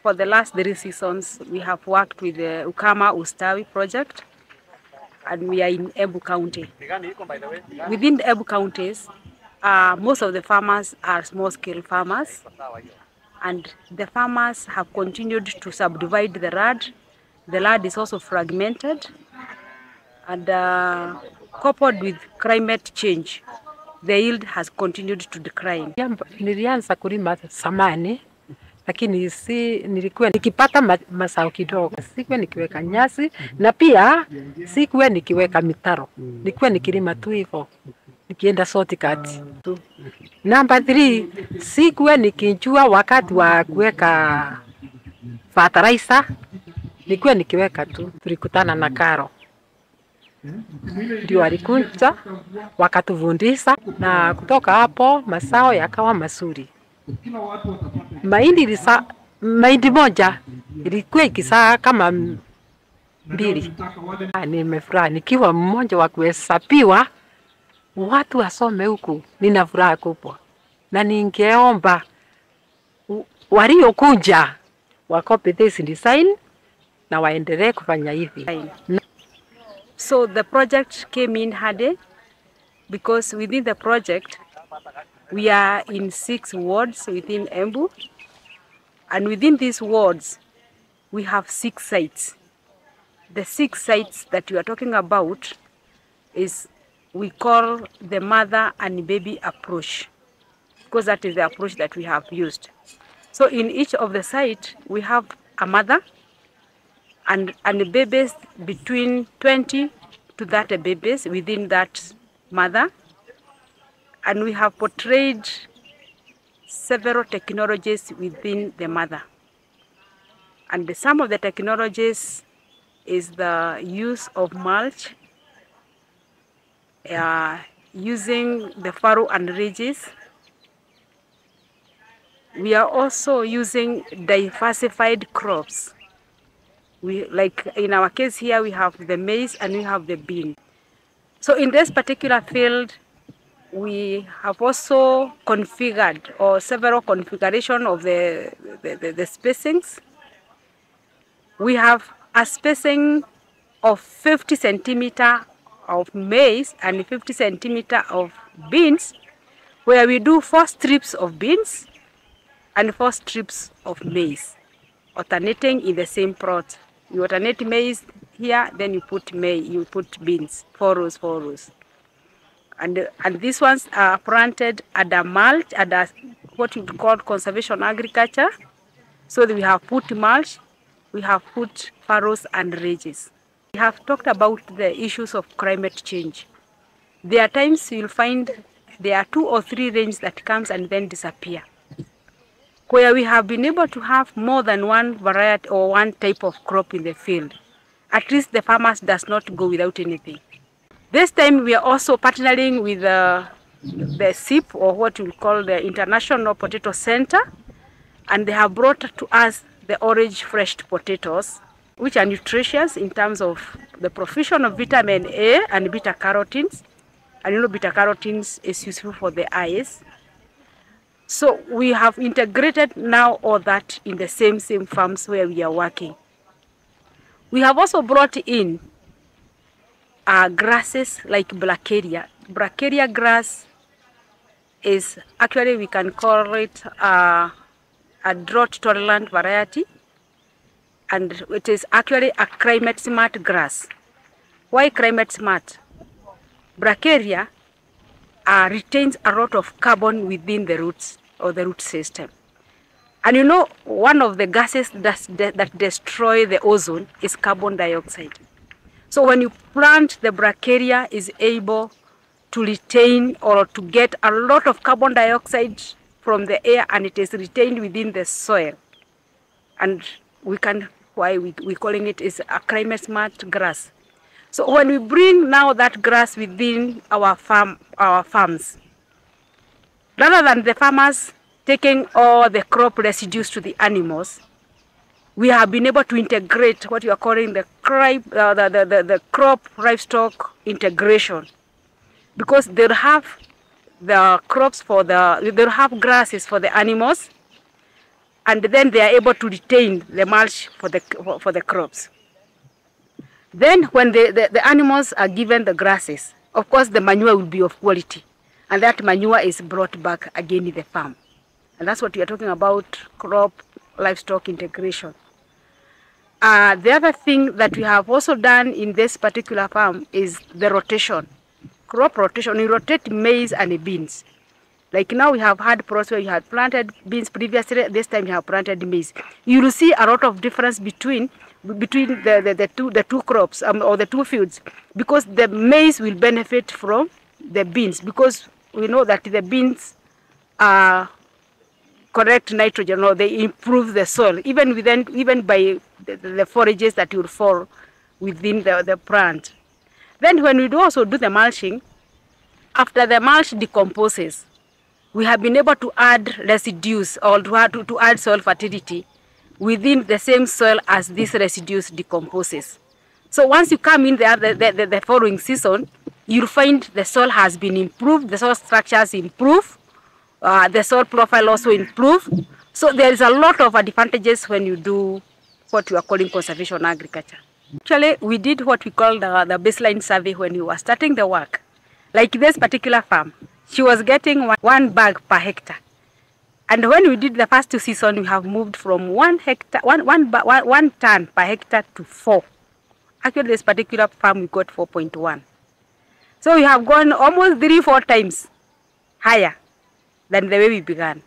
for the last 3 seasons, we have worked with the Ukama Ustawi project, and we are in Embu County. Within the Embu counties, most of the farmers are small-scale farmers, and the farmers have continued to subdivide the land. The land is also fragmented, and coupled with climate change, the yield has continued to decline. Nilianza kulima samani, lakini nilikuwa nikipata mazao kidogo. Sikuwa nikiweka nyasi na pia sikuwa nikiweka mitaro. Nilikuwa nikilima tu hivyo, nikienda shortcut. Number 3, sikuwa nikijua wakati wa kuweka fertilizer. Nilikuwa nikiweka tu. Tulikutana na Karo, ndio alikuja wakatufundisha, na kutoka hapo mazao yakawa mazuri. Mahindi moja ilikuwa ikizaa kama 2. Nimefurahi nikiwa mmoja wa kuhesabiwa watu wasome huku. Nina furaha kubwa, na ningeomba waliokuja wakopi this design na waendelee kufanya hivi. So the project came in handy because within the project we are in 6 wards within Embu, and within these wards we have 6 sites. The 6 sites that we are talking about is we call the mother and baby approach, because that is the approach that we have used. So in each of the sites we have a mother and babies between 20 to 30 babies within that mother, and we have portrayed several technologies within the mother. And some of the technologies is the use of mulch, using the furrow and ridges. We are also using diversified crops. Like in our case here, we have the maize and we have the bean. So in this particular field, we have also configured or several configuration of the spacings. We have a spacing of 50 centimeter of maize and 50 centimeter of beans, where we do 4 strips of beans and 4 strips of maize, alternating in the same plot. You alternate maize here, then you put beans, 4 rows, 4 rows. And these ones are planted at a mulch, at a, what we call conservation agriculture. So we have put mulch, we have put furrows and ridges. We have talked about the issues of climate change. There are times you'll find there are 2 or 3 rains that comes and then disappear, where we have been able to have more than one variety or one type of crop in the field. At least the farmers does not go without anything. This time we are also partnering with the SIP, or what we call the International Potato Center, and they have brought to us the orange fresh potatoes, which are nutritious in terms of the provision of vitamin A and beta carotenes. And you know, beta carotenes is useful for the eyes. So we have integrated now all that in the same farms where we are working. We have also brought in grasses like Bracharia. Bracharia grass is actually, we can call it a drought-tolerant variety, and it is actually a climate-smart grass. Why climate-smart? Bracharia retains a lot of carbon within the roots or the root system. And you know, one of the gases that destroy the ozone is carbon dioxide. So when you plant, the Bracharia is able to retain or to get a lot of carbon dioxide from the air, and it is retained within the soil. And why we calling it is a climate smart grass. So when we bring now that grass within our farms, rather than the farmers taking all the crop residues to the animals, we have been able to integrate what you are calling the crop livestock integration, because they'll have the crops for they'll have grasses for the animals, and then they are able to retain the mulch for the crops. Then when the animals are given the grasses, of course the manure will be of quality, and that manure is brought back again in the farm. And that's what we are talking about, crop livestock integration. The other thing that we have also done in this particular farm is the rotation, crop rotation. We rotate maize and beans. Like now we have had process where you had planted beans previously, this time you have planted maize. You will see a lot of difference between the two crops or the two fields, because the maize will benefit from the beans, because we know that the beans correct nitrogen, or they improve the soil, even by the forages that will fall within the plant. Then when we also do the mulching, after the mulch decomposes, we have been able to add residues, or to add soil fertility within the same soil as these residues decomposes. So once you come in there the following season, you'll find the soil has been improved, the soil structures improve, the soil profile also improve. So there is a lot of advantages when you do what we are calling conservation agriculture. Actually, we did what we call the baseline survey when we were starting the work. Like this particular farm, she was getting one bag per hectare. And when we did the first 2 seasons, we have moved from 1 ton per hectare to 4. Actually, this particular farm, we got 4.1. So we have gone almost 3-4 times higher than the way we began.